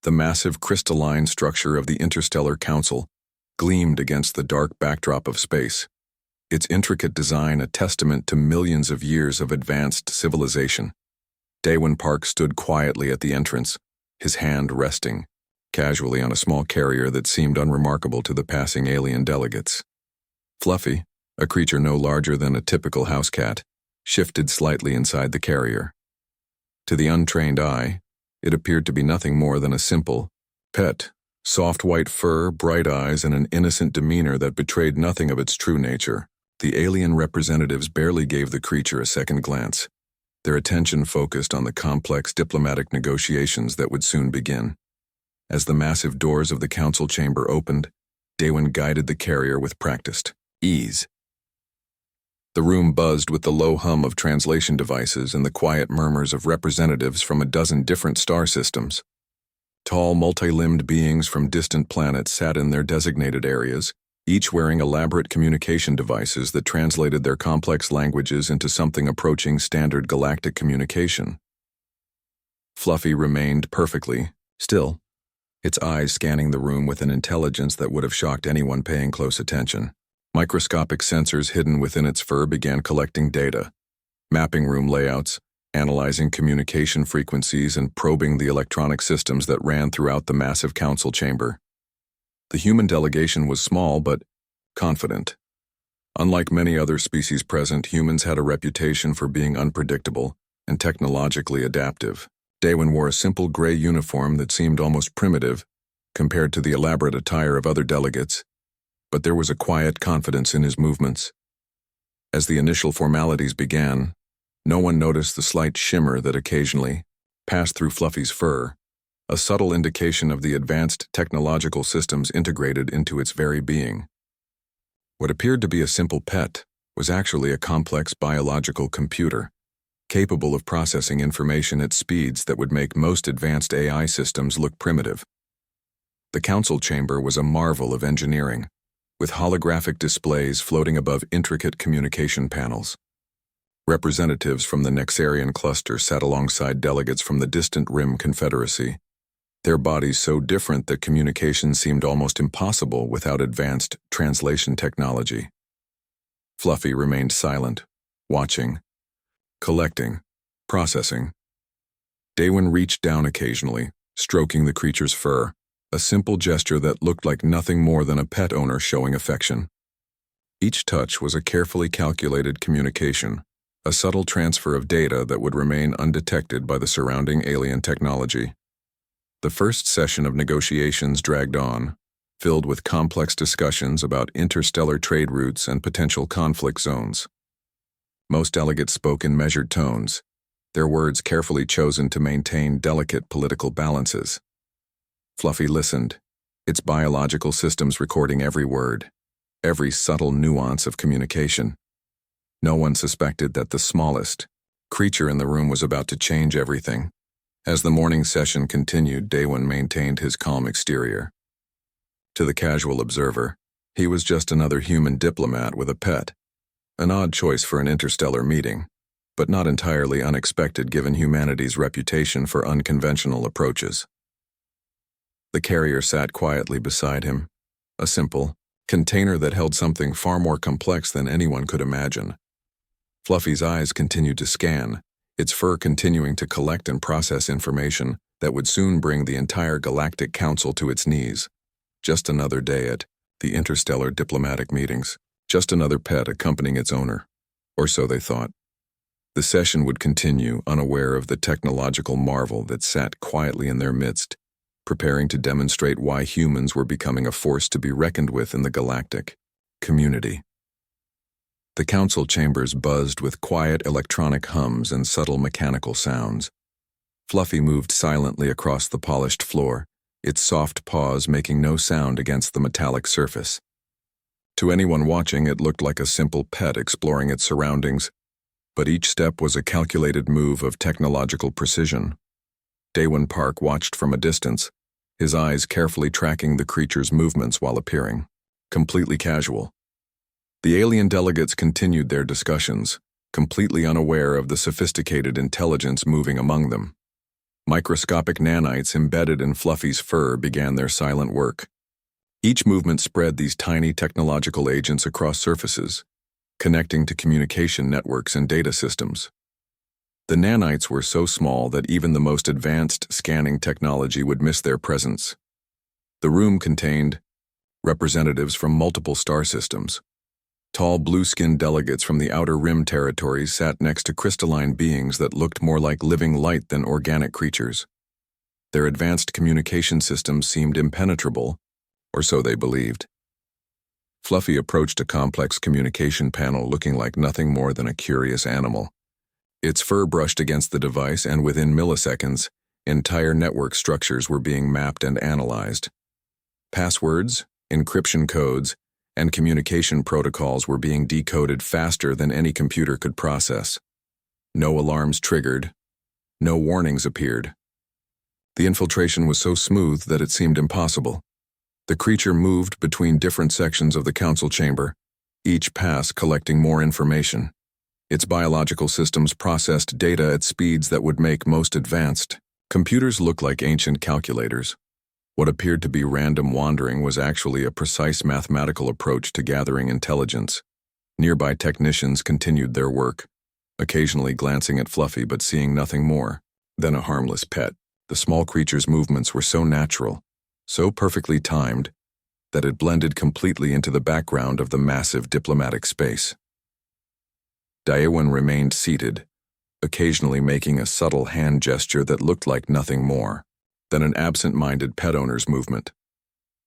The massive crystalline structure of the Interstellar Council gleamed against the dark backdrop of space, its intricate design a testament to millions of years of advanced civilization. Daewon Park stood quietly at the entrance, his hand resting casually on a small carrier that seemed unremarkable to the passing alien delegates. Fluffy, a creature no larger than a typical house cat, shifted slightly inside the carrier. To the untrained eye, it appeared to be nothing more than a simple pet, soft white fur, bright eyes, and an innocent demeanor that betrayed nothing of its true nature. The alien representatives barely gave the creature a second glance, their attention focused on the complex diplomatic negotiations that would soon begin. As the massive doors of the council chamber opened, Daewon guided the carrier with practiced ease. The room buzzed with the low hum of translation devices and the quiet murmurs of representatives from a dozen different star systems. Tall, multi-limbed beings from distant planets sat in their designated areas, each wearing elaborate communication devices that translated their complex languages into something approaching standard galactic communication. Fluffy remained perfectly still, its eyes scanning the room with an intelligence that would have shocked anyone paying close attention. Microscopic sensors hidden within its fur began collecting data, mapping room layouts, analyzing communication frequencies, and probing the electronic systems that ran throughout the massive council chamber. The human delegation was small but confident. Unlike many other species present, humans had a reputation for being unpredictable and technologically adaptive. Daewon wore a simple gray uniform that seemed almost primitive compared to the elaborate attire of other delegates, but there was a quiet confidence in his movements. As the initial formalities began, no one noticed the slight shimmer that occasionally passed through Fluffy's fur, a subtle indication of the advanced technological systems integrated into its very being. What appeared to be a simple pet was actually a complex biological computer, capable of processing information at speeds that would make most advanced AI systems look primitive. The council chamber was a marvel of engineering, with holographic displays floating above intricate communication panels. Representatives from the Nexarian cluster sat alongside delegates from the distant Rim Confederacy, their bodies so different that communication seemed almost impossible without advanced translation technology. Fluffy remained silent, watching, collecting, processing. Daewon reached down occasionally, stroking the creature's fur, a simple gesture that looked like nothing more than a pet owner showing affection. Each touch was a carefully calculated communication, a subtle transfer of data that would remain undetected by the surrounding alien technology. The first session of negotiations dragged on, filled with complex discussions about interstellar trade routes and potential conflict zones. Most delegates spoke in measured tones, their words carefully chosen to maintain delicate political balances. Fluffy listened, its biological systems recording every word, every subtle nuance of communication. No one suspected that the smallest creature in the room was about to change everything. As the morning session continued, Daewon maintained his calm exterior. To the casual observer, he was just another human diplomat with a pet, an odd choice for an interstellar meeting, but not entirely unexpected given humanity's reputation for unconventional approaches. The carrier sat quietly beside him, a simple container that held something far more complex than anyone could imagine. Fluffy's eyes continued to scan, its fur continuing to collect and process information that would soon bring the entire Galactic Council to its knees. Just another day at the interstellar diplomatic meetings, just another pet accompanying its owner, or so they thought. The session would continue, unaware of the technological marvel that sat quietly in their midst, preparing to demonstrate why humans were becoming a force to be reckoned with in the galactic community. The council chambers buzzed with quiet electronic hums and subtle mechanical sounds. Fluffy moved silently across the polished floor, its soft paws making no sound against the metallic surface. To anyone watching, it looked like a simple pet exploring its surroundings, but each step was a calculated move of technological precision. Daewon Park watched from a distance, his eyes carefully tracking the creature's movements while appearing completely casual. The alien delegates continued their discussions, completely unaware of the sophisticated intelligence moving among them. Microscopic nanites embedded in Fluffy's fur began their silent work. Each movement spread these tiny technological agents across surfaces, connecting to communication networks and data systems. The nanites were so small that even the most advanced scanning technology would miss their presence. The room contained representatives from multiple star systems. Tall blue-skinned delegates from the Outer Rim territories sat next to crystalline beings that looked more like living light than organic creatures. Their advanced communication systems seemed impenetrable, or so they believed. Fluffy approached a complex communication panel looking like nothing more than a curious animal. Its fur brushed against the device, and within milliseconds, entire network structures were being mapped and analyzed. Passwords, encryption codes, and communication protocols were being decoded faster than any computer could process. No alarms triggered. No warnings appeared. The infiltration was so smooth that it seemed impossible. The creature moved between different sections of the council chamber, each pass collecting more information. Its biological systems processed data at speeds that would make most advanced computers look like ancient calculators. What appeared to be random wandering was actually a precise mathematical approach to gathering intelligence. Nearby technicians continued their work, occasionally glancing at Fluffy but seeing nothing more than a harmless pet. The small creature's movements were so natural, so perfectly timed, that it blended completely into the background of the massive diplomatic space. Daewon remained seated, occasionally making a subtle hand gesture that looked like nothing more than an absent-minded pet owner's movement.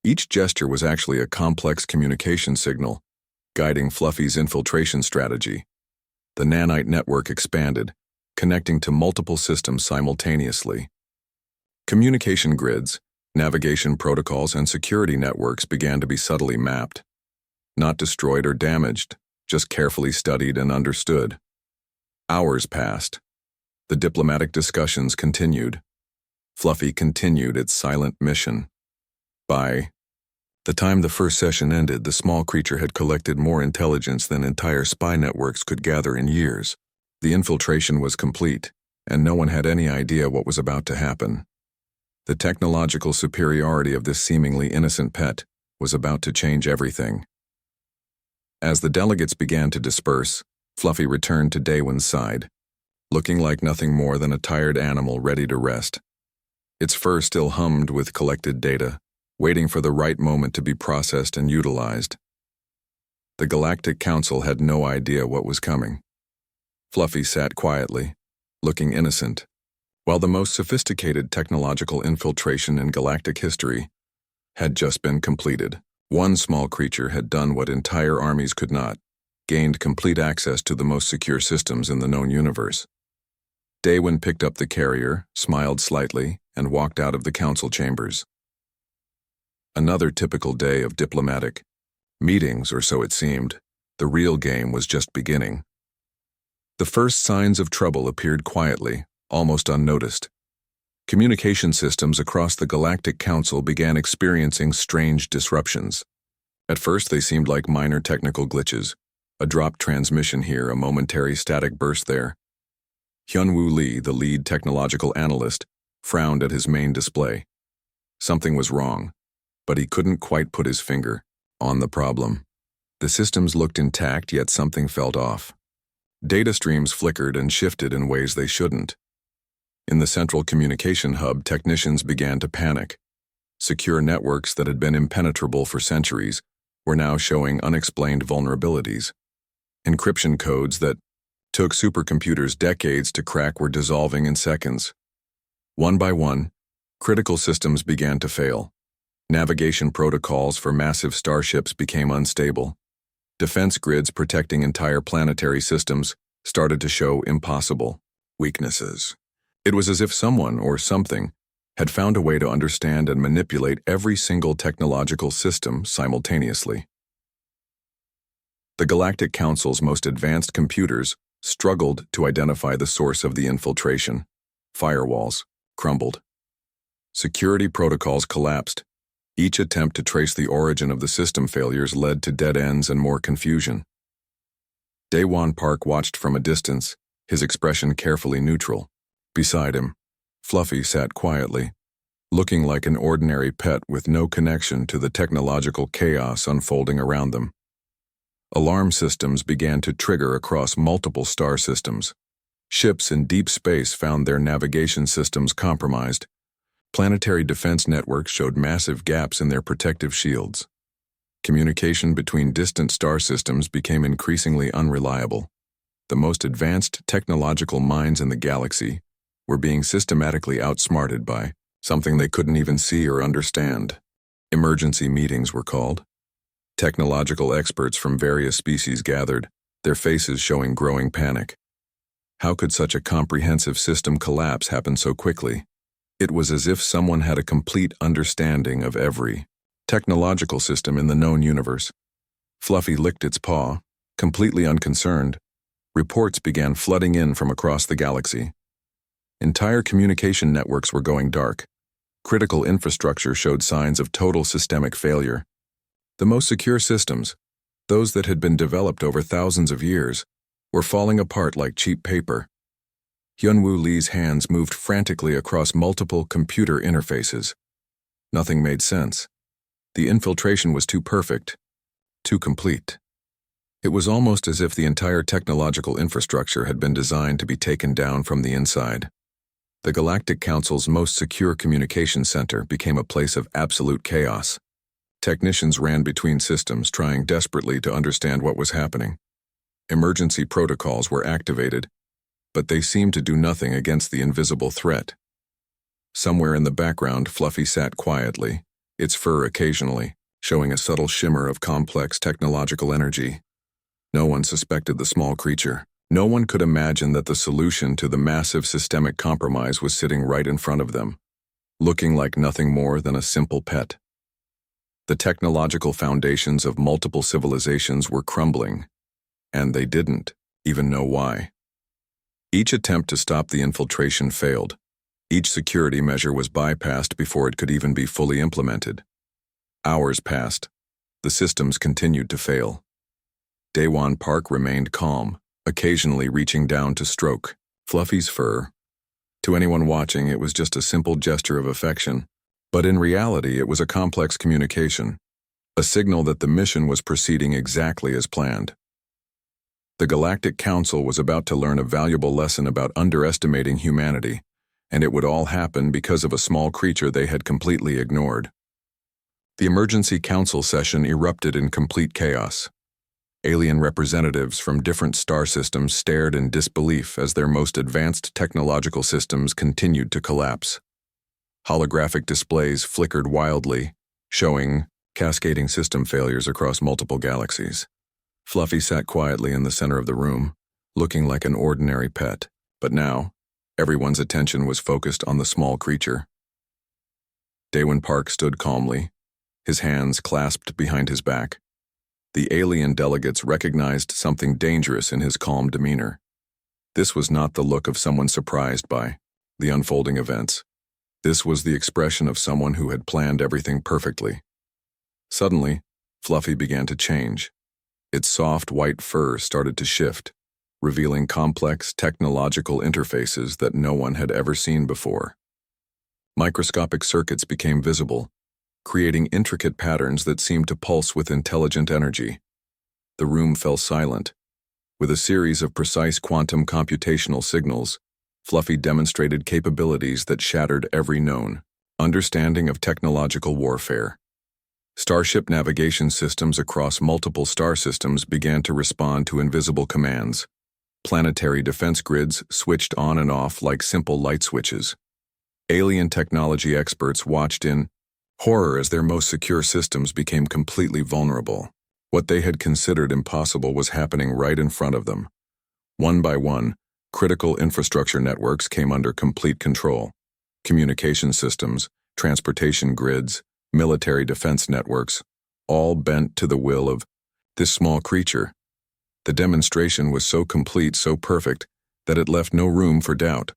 Each gesture was actually a complex communication signal, guiding Fluffy's infiltration strategy. The nanite network expanded, connecting to multiple systems simultaneously. Communication grids, navigation protocols, and security networks began to be subtly mapped. Not destroyed or damaged, just carefully studied and understood. Hours passed. The diplomatic discussions continued. Fluffy continued its silent mission. By the time the first session ended, the small creature had collected more intelligence than entire spy networks could gather in years. The infiltration was complete, and no one had any idea what was about to happen. The technological superiority of this seemingly innocent pet was about to change everything. As the delegates began to disperse, Fluffy returned to Daewon's side, looking like nothing more than a tired animal ready to rest. Its fur still hummed with collected data, waiting for the right moment to be processed and utilized. The Galactic Council had no idea what was coming. Fluffy sat quietly, looking innocent, while the most sophisticated technological infiltration in galactic history had just been completed. One small creature had done what entire armies could not, gained complete access to the most secure systems in the known universe. Daewon picked up the carrier, smiled slightly, and walked out of the council chambers. Another typical day of diplomatic meetings, or so it seemed. The real game was just beginning. The first signs of trouble appeared quietly, almost unnoticed. Communication systems across the Galactic Council began experiencing strange disruptions. At first they seemed like minor technical glitches, a dropped transmission here, a momentary static burst there. Hyunwoo Lee, the lead technological analyst, frowned at his main display. Something was wrong, but he couldn't quite put his finger on the problem. The systems looked intact, yet something felt off. Data streams flickered and shifted in ways they shouldn't. In the central communication hub, technicians began to panic. Secure networks that had been impenetrable for centuries were now showing unexplained vulnerabilities. Encryption codes that took supercomputers decades to crack were dissolving in seconds. One by one, critical systems began to fail. Navigation protocols for massive starships became unstable. Defense grids protecting entire planetary systems started to show impossible weaknesses. It was as if someone or something had found a way to understand and manipulate every single technological system simultaneously. The Galactic Council's most advanced computers struggled to identify the source of the infiltration. Firewalls crumbled. Security protocols collapsed. Each attempt to trace the origin of the system failures led to dead ends and more confusion. Daewon Park watched from a distance, his expression carefully neutral. Beside him, Fluffy sat quietly, looking like an ordinary pet with no connection to the technological chaos unfolding around them. Alarm systems began to trigger across multiple star systems. Ships in deep space found their navigation systems compromised. Planetary defense networks showed massive gaps in their protective shields. Communication between distant star systems became increasingly unreliable. The most advanced technological minds in the galaxy were being systematically outsmarted by something they couldn't even see or understand. Emergency meetings were called. Technological experts from various species gathered, their faces showing growing panic. How could such a comprehensive system collapse happen so quickly? It was as if someone had a complete understanding of every technological system in the known universe. Fluffy licked its paw, completely unconcerned. Reports began flooding in from across the galaxy. Entire communication networks were going dark. Critical infrastructure showed signs of total systemic failure. The most secure systems, those that had been developed over thousands of years, were falling apart like cheap paper. Hyunwoo Lee's hands moved frantically across multiple computer interfaces. Nothing made sense. The infiltration was too perfect, too complete. It was almost as if the entire technological infrastructure had been designed to be taken down from the inside. The Galactic Council's most secure communication center became a place of absolute chaos. Technicians ran between systems, trying desperately to understand what was happening. Emergency protocols were activated, but they seemed to do nothing against the invisible threat. Somewhere in the background, Fluffy sat quietly, its fur occasionally showing a subtle shimmer of complex technological energy. No one suspected the small creature. No one could imagine that the solution to the massive systemic compromise was sitting right in front of them, looking like nothing more than a simple pet. The technological foundations of multiple civilizations were crumbling, and they didn't even know why. Each attempt to stop the infiltration failed. Each security measure was bypassed before it could even be fully implemented. Hours passed. The systems continued to fail. Daewon Park remained calm, occasionally reaching down to stroke Fluffy's fur. To anyone watching, it was just a simple gesture of affection, but in reality it was a complex communication, a signal that the mission was proceeding exactly as planned. The Galactic Council was about to learn a valuable lesson about underestimating humanity, and it would all happen because of a small creature they had completely ignored. The emergency council session erupted in complete chaos. Alien representatives from different star systems stared in disbelief as their most advanced technological systems continued to collapse. Holographic displays flickered wildly, showing cascading system failures across multiple galaxies. Fluffy sat quietly in the center of the room, looking like an ordinary pet, but now, everyone's attention was focused on the small creature. Daewon Park stood calmly, his hands clasped behind his back. The alien delegates recognized something dangerous in his calm demeanor. This was not the look of someone surprised by the unfolding events. This was the expression of someone who had planned everything perfectly. Suddenly, Fluffy began to change. Its soft white fur started to shift, revealing complex technological interfaces that no one had ever seen before. Microscopic circuits became visible, creating intricate patterns that seemed to pulse with intelligent energy. The room fell silent. With a series of precise quantum computational signals, Fluffy demonstrated capabilities that shattered every known understanding of technological warfare. Starship navigation systems across multiple star systems began to respond to invisible commands. Planetary defense grids switched on and off like simple light switches. Alien technology experts watched in horror as their most secure systems became completely vulnerable. What they had considered impossible was happening right in front of them. One by one, critical infrastructure networks came under complete control. Communication systems, transportation grids, military defense networks, all bent to the will of this small creature. The demonstration was so complete, so perfect, that it left no room for doubt.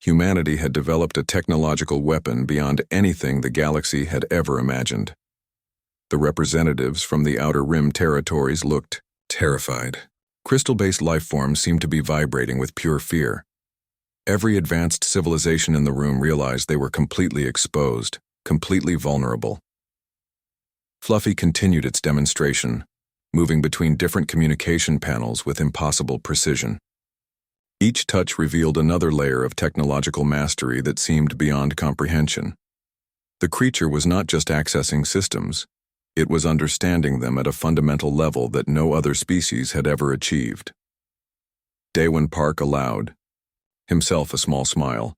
Humanity had developed a technological weapon beyond anything the galaxy had ever imagined. The representatives from the Outer Rim territories looked terrified. Crystal-based life forms seemed to be vibrating with pure fear. Every advanced civilization in the room realized they were completely exposed, completely vulnerable. Fluffy continued its demonstration, moving between different communication panels with impossible precision. Each touch revealed another layer of technological mastery that seemed beyond comprehension. The creature was not just accessing systems, it was understanding them at a fundamental level that no other species had ever achieved. Daewon Park allowed, himself a small smile.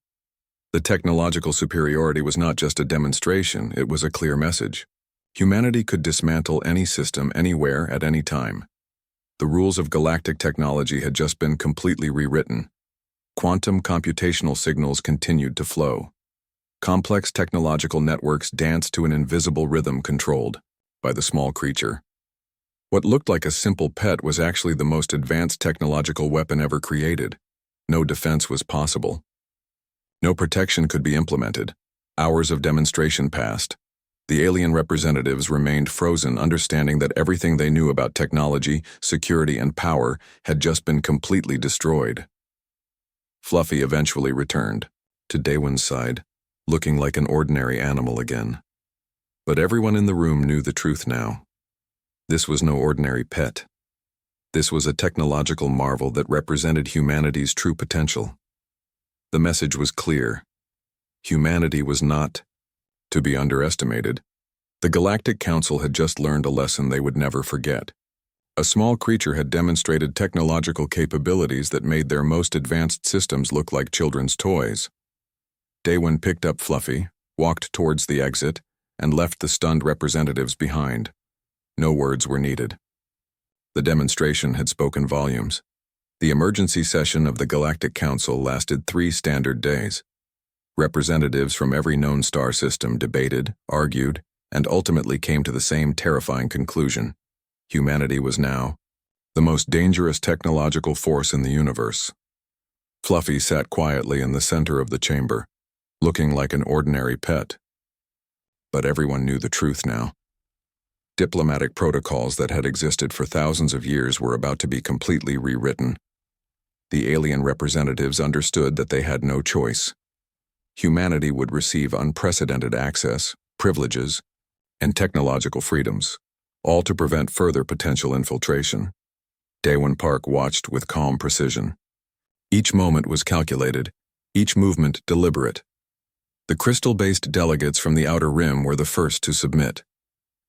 The technological superiority was not just a demonstration, it was a clear message. Humanity could dismantle any system anywhere at any time. The rules of galactic technology had just been completely rewritten. Quantum computational signals continued to flow. Complex technological networks danced to an invisible rhythm controlled by the small creature. What looked like a simple pet was actually the most advanced technological weapon ever created. No defense was possible. No protection could be implemented. Hours of demonstration passed. The alien representatives remained frozen, understanding that everything they knew about technology, security, and power had just been completely destroyed. Fluffy eventually returned to Daewon's side, looking like an ordinary animal again. But everyone in the room knew the truth now. This was no ordinary pet. This was a technological marvel that represented humanity's true potential. The message was clear. Humanity was not to be underestimated. The Galactic Council had just learned a lesson they would never forget. A small creature had demonstrated technological capabilities that made their most advanced systems look like children's toys. Daewon picked up Fluffy, walked towards the exit, and left the stunned representatives behind. No words were needed. The demonstration had spoken volumes. The emergency session of the Galactic Council lasted 3 standard days. Representatives from every known star system debated, argued, and ultimately came to the same terrifying conclusion. Humanity was now the most dangerous technological force in the universe. Fluffy sat quietly in the center of the chamber, looking like an ordinary pet. But everyone knew the truth now. Diplomatic protocols that had existed for thousands of years were about to be completely rewritten. The alien representatives understood that they had no choice. Humanity would receive unprecedented access, privileges, and technological freedoms, all to prevent further potential infiltration. Daewon Park watched with calm precision. Each moment was calculated, each movement deliberate. The crystal-based delegates from the Outer Rim were the first to submit.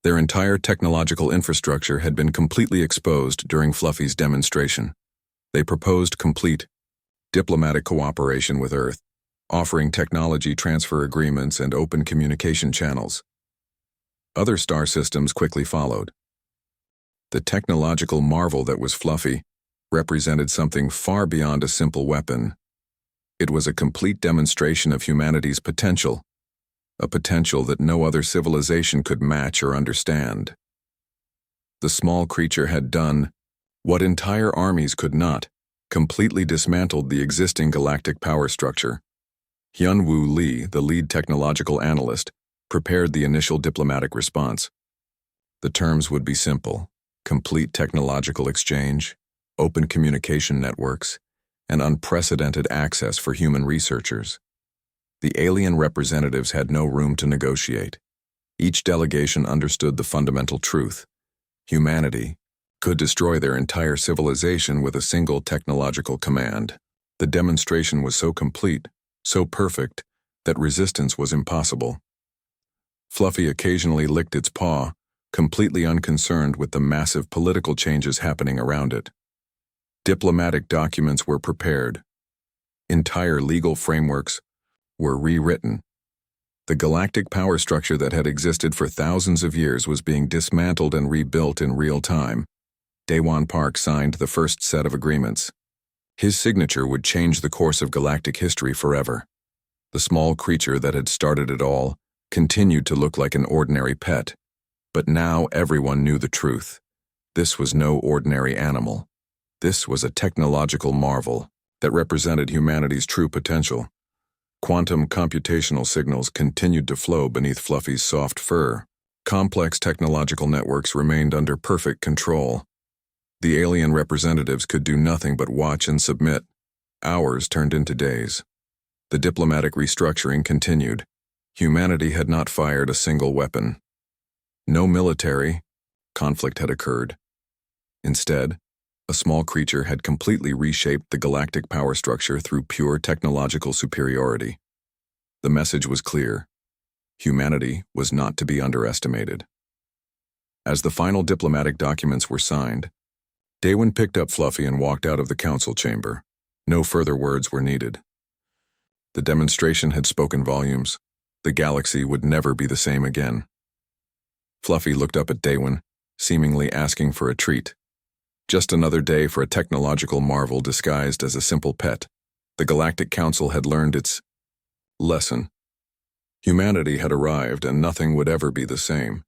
Their entire technological infrastructure had been completely exposed during Fluffy's demonstration. They proposed complete diplomatic cooperation with Earth, offering technology transfer agreements and open communication channels. Other star systems quickly followed. The technological marvel that was Fluffy represented something far beyond a simple weapon. It was a complete demonstration of humanity's potential, a potential that no other civilization could match or understand. The small creature had done what entire armies could not, completely dismantled the existing galactic power structure. Hyun-Woo Lee, the lead technological analyst, prepared the initial diplomatic response. The terms would be simple: complete technological exchange, open communication networks, and unprecedented access for human researchers. The alien representatives had no room to negotiate. Each delegation understood the fundamental truth: humanity could destroy their entire civilization with a single technological command. The demonstration was so complete, so perfect, that resistance was impossible. Fluffy occasionally licked its paw, completely unconcerned with the massive political changes happening around it. Diplomatic documents were prepared. Entire legal frameworks were rewritten. The galactic power structure that had existed for thousands of years was being dismantled and rebuilt in real time. Daewon Park signed the first set of agreements. His signature would change the course of galactic history forever. The small creature that had started it all continued to look like an ordinary pet, but now everyone knew the truth. This was no ordinary animal. This was a technological marvel that represented humanity's true potential. Quantum computational signals continued to flow beneath Fluffy's soft fur. Complex technological networks remained under perfect control. The alien representatives could do nothing but watch and submit. Hours turned into days. The diplomatic restructuring continued. Humanity had not fired a single weapon. No military conflict had occurred. Instead, a small creature had completely reshaped the galactic power structure through pure technological superiority. The message was clear. Humanity was not to be underestimated. As the final diplomatic documents were signed, Daewin picked up Fluffy and walked out of the council chamber. No further words were needed. The demonstration had spoken volumes. The galaxy would never be the same again. Fluffy looked up at Daewin, seemingly asking for a treat. Just another day for a technological marvel disguised as a simple pet. The Galactic Council had learned its lesson. Humanity had arrived and nothing would ever be the same.